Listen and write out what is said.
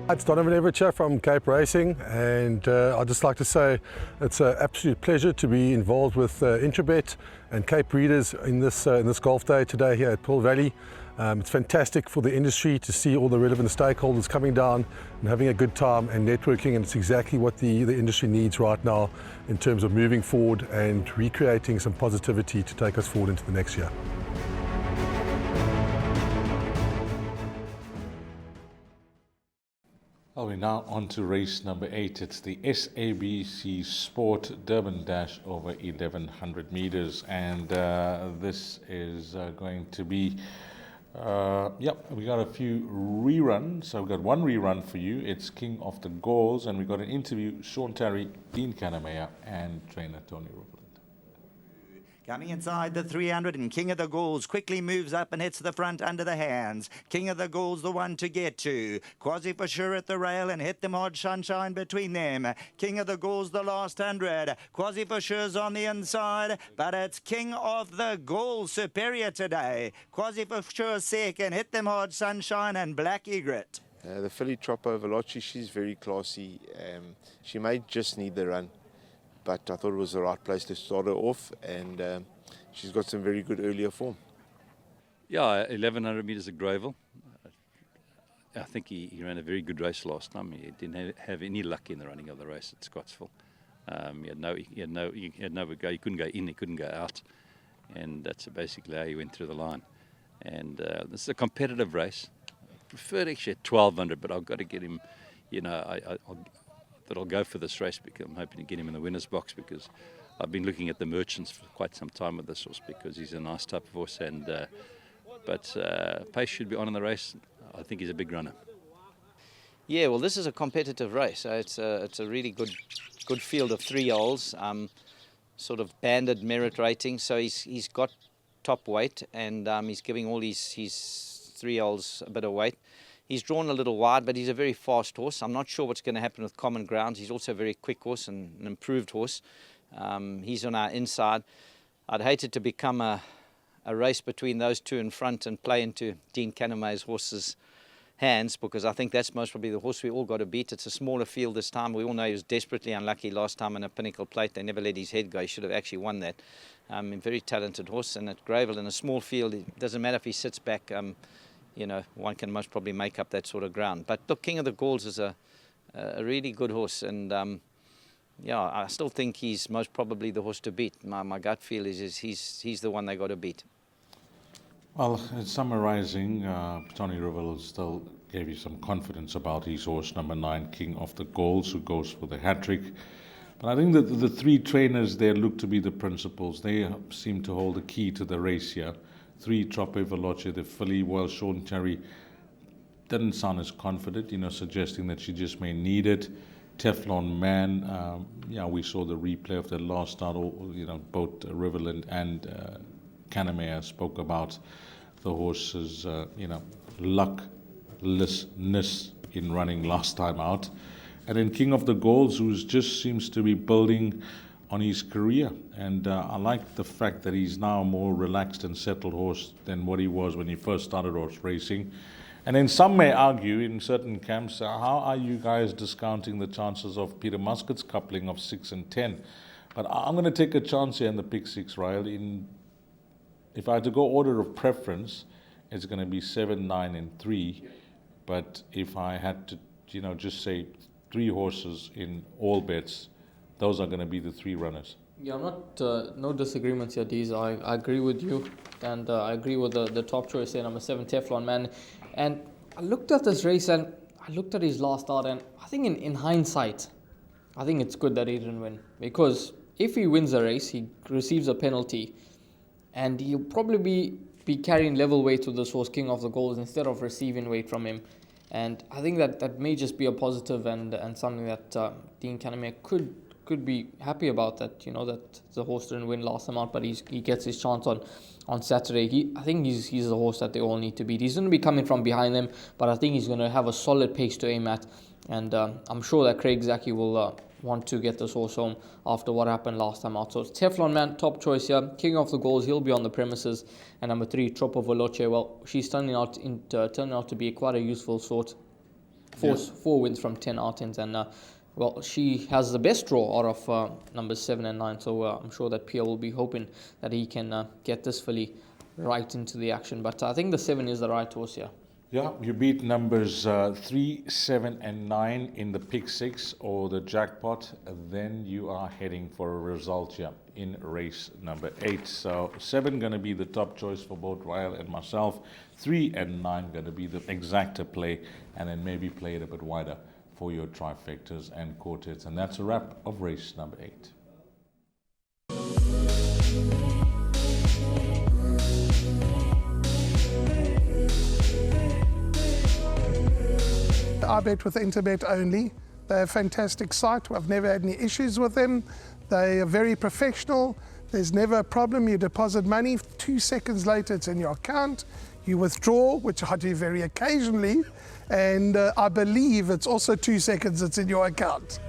It's Donovan Evercher from Cape Racing, and I'd just like to say it's an absolute pleasure to be involved with Interbet and Cape Breeders in this golf day today here at Pearl Valley. It's fantastic for the industry to see all the relevant stakeholders coming down and having a good time and networking, and it's exactly what the industry needs right now in terms of moving forward and recreating some positivity to take us forward into the next year. Well, we're now on to race number 8. It's the SABC Sport Durban Dash over 1100 meters, and this is going to be we got a few reruns. So we've got one rerun for you. It's King of the Gauls, and we've got an interview, Sean Terry, Dean Canamea, and trainer Tony Rubeland. Coming inside the 300, and King of the Gauls quickly moves up and hits the front under the hands. King of the Gauls the one to get to. Quasi for sure at the rail and hit them hard sunshine between them. King of the Gauls the last 100. Quasi for sure's on the inside, but it's King of the Gauls superior today. Quasi for sure second, hit them hard sunshine and Black Egret. The filly Troppo Veloci, she's very classy. She may just need the run, but I thought it was the right place to start her off, and she's got some very good earlier form. Yeah, 1100 metres at Greyville. I think he ran a very good race last time. He didn't have any luck in the running of the race at Scottsville. He had no go. He couldn't go in, he couldn't go out, and that's basically how he went through the line. And this is a competitive race. I preferred actually at 1200, but I've got to get him. I'll go for this race because I'm hoping to get him in the winner's box, because I've been looking at the merchants for quite some time with this horse, because he's a nice type of horse, and but pace should be on in the race. I think he's a big runner. Yeah, well, this is a competitive race. It's a really good field of 3-year-olds, sort of banded merit rating. So he's got top weight, and he's giving all his 3-year-olds a bit of weight. He's drawn a little wide, but he's a very fast horse. I'm not sure what's going to happen with Common Grounds. He's also a very quick horse and an improved horse. He's on our inside. I'd hate it to become a race between those two in front and play into Dean Canamea's horse's hands, because I think that's most probably the horse we all got to beat. It's a smaller field this time. We all know he was desperately unlucky last time in a Pinnacle Plate. They never let his head go. He should have actually won that. A very talented horse, and at Greyville in a small field, it doesn't matter if he sits back. One can most probably make up that sort of ground. But look, King of the Gauls is a really good horse, and I still think he's most probably the horse to beat. My gut feel is he's the one they got to beat. Well, summarizing, Tony Rubeland still gave you some confidence about his horse, number 9, King of the Gauls, who goes for the hat-trick. But I think that the three trainers there look to be the principals. They seem to hold the key to the race here. 3, Troppo Veloci, the filly, while Sean Terry didn't sound as confident, suggesting that she just may need it. Teflon Man, we saw the replay of the last start. Both Riverland and Canamea spoke about the horse's, lucklessness in running last time out. And then King of the Gauls, who just seems to be building on his career, and I like the fact that he's now a more relaxed and settled horse than what he was when he first started horse racing. And then some may argue in certain camps, how are you guys discounting the chances of Peter Muscat's coupling of 6 and 10? But I'm going to take a chance here in the pick 6, Ryle. If I had to go order of preference, it's going to be 7, 9, and 3. But if I had to, just say 3 horses in all bets, those are going to be the 3 runners. Yeah, I'm not, no disagreements here, Deez. I agree with you, and I agree with the top choice here, number 7, Teflon Man. And I looked at this race, and I looked at his last start, and I think in hindsight, I think it's good that he didn't win. Because if he wins the race, he receives a penalty, and he'll probably be carrying level weight with this horse, King of the Gauls, instead of receiving weight from him. And I think that may just be a positive and something that Dean Canamea could be happy about, that that the horse didn't win last time out, but he gets his chance on Saturday. I think he's the horse that they all need to beat. He's going to be coming from behind them, but I think he's going to have a solid pace to aim at, and I'm sure that Craig Zaki will want to get this horse home after what happened last time out. So it's Teflon Man, top choice here. King of the Gauls, he'll be on the premises, and number 3, Troppo Veloci. Well, she's turning out to be quite a useful sort. four wins from 10 outings, and well, she has the best draw out of numbers 7 and 9. So I'm sure that Pierre will be hoping that he can get this filly right into the action. But I think the 7 is the right horse here. Yeah, you beat numbers 3, 7, and 9 in the pick 6 or the jackpot, then you are heading for a result here in race number 8. So 7 going to be the top choice for both Ryle and myself. 3 and 9 going to be the exacta play, and then maybe play it a bit wider for your trifectas and quartets. And that's a wrap of race number 8. I bet with Interbet only. They're a fantastic site. I've never had any issues with them. They are very professional. There's never a problem. You deposit money, 2 seconds later it's in your account. You withdraw, which I do very occasionally, and I believe it's also 2 seconds it's in your account.